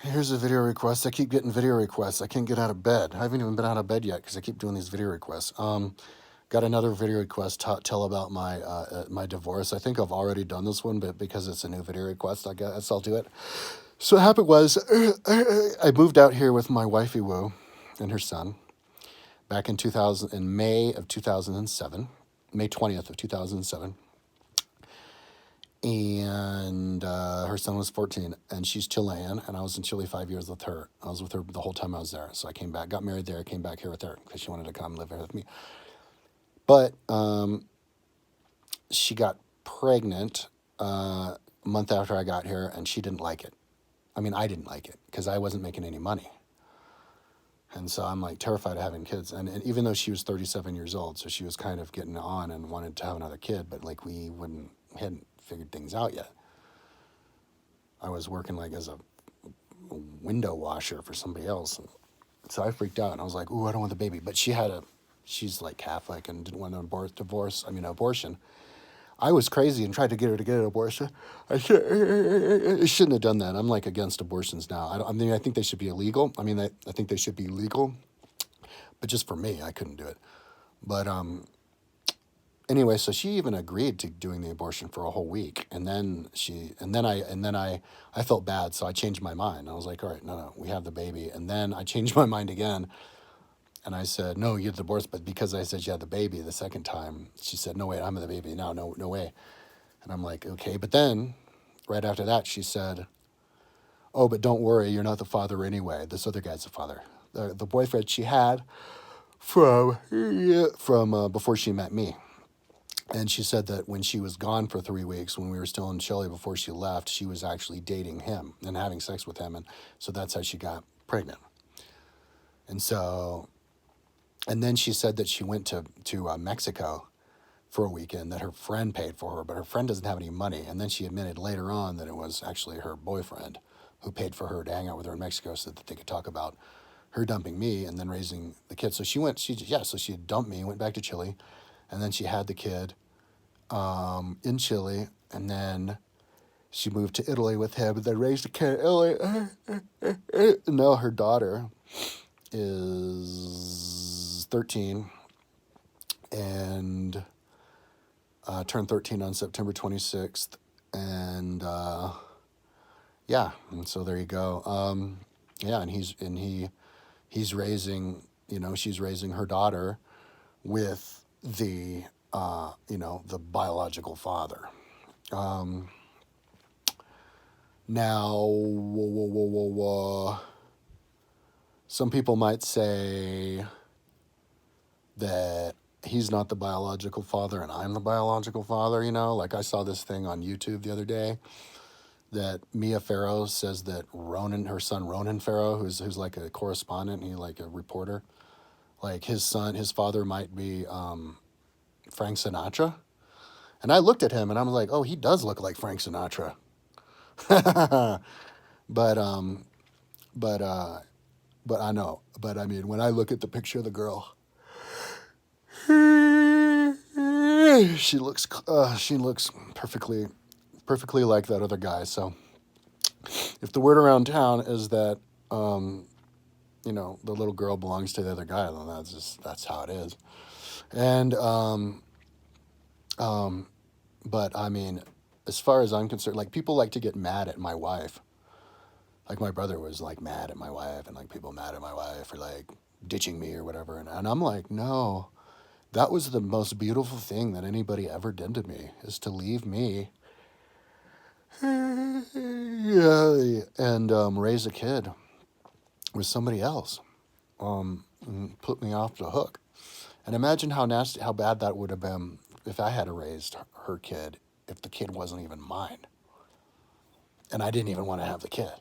Here's a video request. I keep getting video requests. I can't get out of bed. I haven't even been out of bed yet because I keep doing these video requests. Got another video request. Tell about my divorce. I think I've already done this one, but because it's a new video request, I guess I'll do it. So what happened was, I moved out here with my wifey Woo and her son back in 2000 in May of 2007, May 20th of 2007. And her son was 14, and she's Chilean, and I was in Chile 5 years with her. I was with her the whole time I was there. So I came back, got married there, came back here with her because she wanted to come live here with me. But she got pregnant a month after I got here, and she didn't like it. I mean, I didn't like it because I wasn't making any money. And so I'm like terrified of having kids. And even though she was 37 years old, so she was kind of getting on and wanted to have another kid, but like we hadn't figured things out yet. I was working like as a window washer for somebody else. And so I freaked out and I was like, ooh, I don't want the baby. But she's like Catholic and didn't want an abortion. I was crazy and tried to get her to get an abortion. I shouldn't have done that. I'm like against abortions now. I mean, I think they should be illegal. I mean, I think they should be legal, but just for me, I couldn't do it. But anyway, so she even agreed to doing the abortion for a whole week, and then I felt bad, so I changed my mind. I was like, all right, no, we have the baby, and then I changed my mind again, and I said, no, you're divorced, but because I said you had the baby the second time, she said, no, wait, I'm the baby now, no way, and I'm like, okay, but then right after that, she said, oh, but don't worry, you're not the father anyway. This other guy's the father. The boyfriend she had from before she met me. And she said that when she was gone for 3 weeks, when we were still in Chile before she left, she was actually dating him and having sex with him. And so that's how she got pregnant. And so, and then she said that she went to Mexico for a weekend, that her friend paid for her, but her friend doesn't have any money. And then she admitted later on that it was actually her boyfriend who paid for her to hang out with her in Mexico so that they could talk about her dumping me and then raising the kid. So so she dumped me, went back to Chile, and then she had the kid in Chile, and then she moved to Italy with him, and then raised a kid in Italy. Now her daughter is 13 and turned 13 on September 26th. And yeah, and so there you go. Yeah, and he's raising, she's raising her daughter with the biological father. Now, some people might say that he's not the biological father and I'm the biological father, Like I saw this thing on YouTube the other day that Mia Farrow says that Ronan, her son Ronan Farrow, who's like a correspondent, he like a reporter, like his father might be Frank Sinatra. And I looked at him and I was like, oh, he does look like Frank Sinatra. but but but I know. But I mean, when I look at the picture of the girl, she looks perfectly like that other guy. So if the word around town is that the little girl belongs to the other guy, then that's how it is. And but I mean, as far as I'm concerned, like people like to get mad at my wife. Like my brother was like mad at my wife, and like people mad at my wife for like ditching me or whatever. And I'm like, no, that was the most beautiful thing that anybody ever did to me, is to leave me yeah, and raise a kid with somebody else. And put me off the hook. And imagine how nasty, how bad that would have been if I had raised her kid, if the kid wasn't even mine. And I didn't even want to have the kid.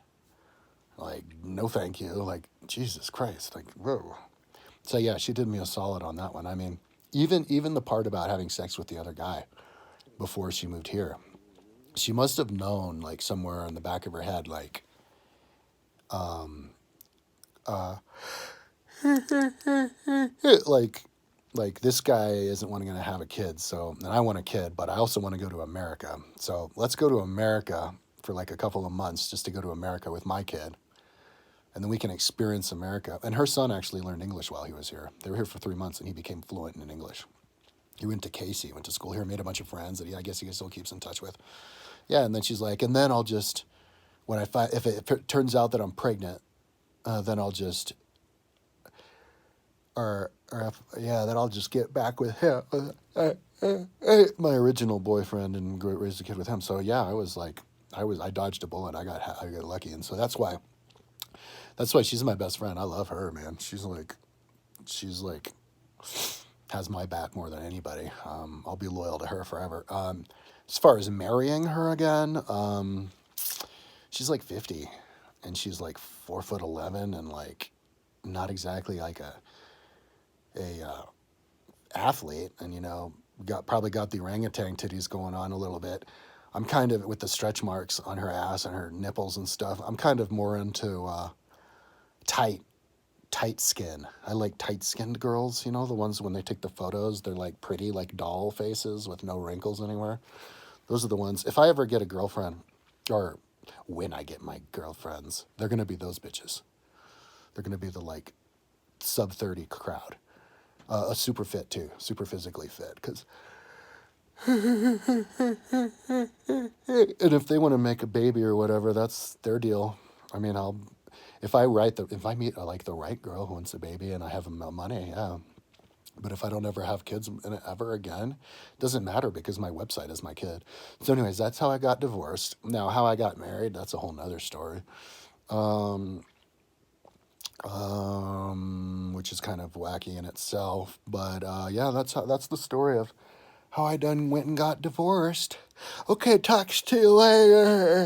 Like, no thank you. Like, Jesus Christ. Like, whoa. So yeah, she did me a solid on that one. I mean, even the part about having sex with the other guy before she moved here, she must have known, like, somewhere in the back of her head, like, like, this guy isn't going to have a kid. So, and I want a kid, but I also want to go to America. So let's go to America for like a couple of months just to go to America with my kid. and then we can experience America. And her son actually learned English while he was here. They were here for 3 months, and he became fluent in English. He went to Casey, went to school here, made a bunch of friends that I guess he still keeps in touch with. Yeah, and then she's like, and then I'll just, when I find, if it turns out that I'm pregnant, then I'll just, yeah, then I'll just get back with him, my original boyfriend, and raise a kid with him. So yeah, I dodged a bullet. I got lucky, and so that's why she's my best friend. I love her, man. She's like has my back more than anybody. I'll be loyal to her forever. As far as marrying her again, she's like 50, and she's like 4'11", and like not exactly like a athlete, and probably got the orangutan titties going on a little bit. I'm kind of, with the stretch marks on her ass and her nipples and stuff, I'm kind of more into tight skin. I like tight skinned girls, the ones when they take the photos, they're like pretty, like doll faces with no wrinkles anywhere. Those are the ones. If I ever get a girlfriend, or when I get my girlfriends, they're going to be those bitches. They're going to be the like sub 30 crowd. A super fit too, super physically fit. And if they want to make a baby or whatever, that's their deal. I mean, if I meet like the right girl who wants a baby and I have money, yeah. But if I don't ever have kids ever again, it doesn't matter because my website is my kid. So anyways, that's how I got divorced. Now, how I got married, that's a whole nother story. Which is kind of wacky in itself. But yeah, that's the story of how I went and got divorced. Okay, talks to you later.